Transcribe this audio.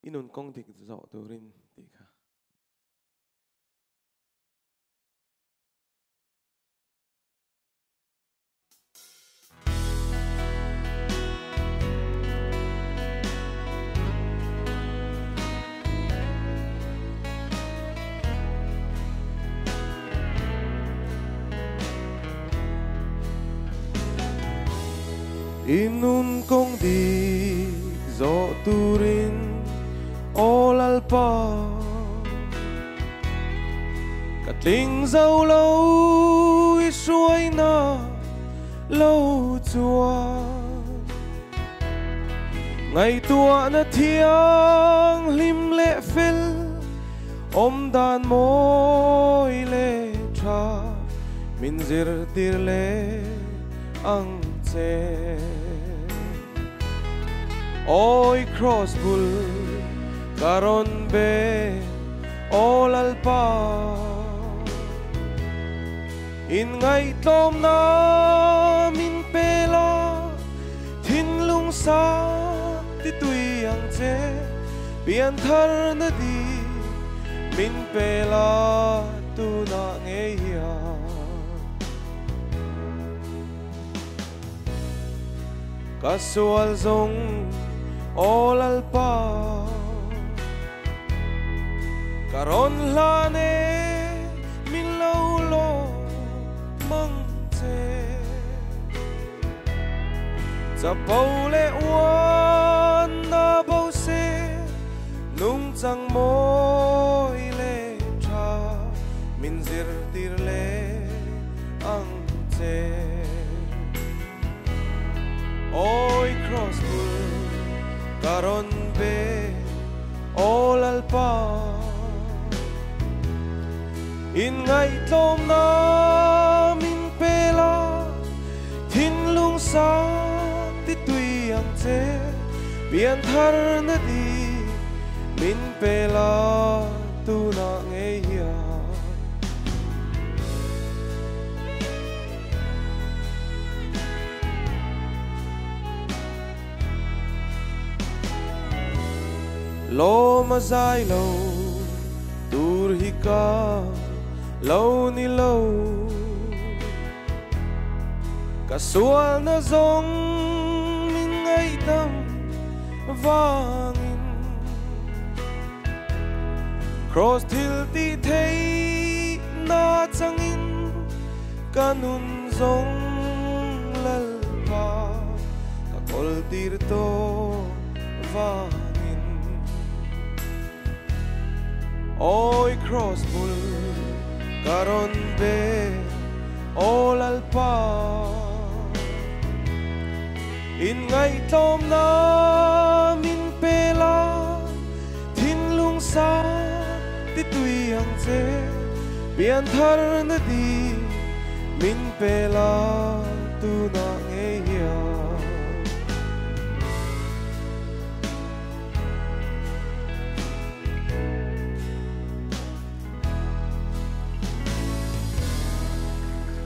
inun kong dik zo turin tika. Inun kong dik zo turin olalpa Katling dâu lâu xuôi na lâu chua Ngày tua na thiang lim lệ phil Om đàn môi lệ tra Min zir tir lệ ang che Oi cross bull karon be olalpa In ngày tom na min pela Thin lung sa ti tui ang che Bian thar na di min pela tu na ngeya Kasual zong olalpa Karon lane min laulo mangte Sa paule wan na bao se Nung chang moi le cha Min zir tir le ang che Oi cross bull karon be olalpa In ngày tom na min pela Thin lung sa ti tui ang che Bian thar na di min pela tu na ngeya Lo mazai lo tur hi ka lâu ni lâu Kasual na zong min ngay tâm vangin Cross til ti thấy na changin Kanun zong lalpa Kakol tir to vangin Oi cross bull karon be olalpa In ngày tom na min pela Thin lung sa ti tui ang che Bian thar na di min pela tu na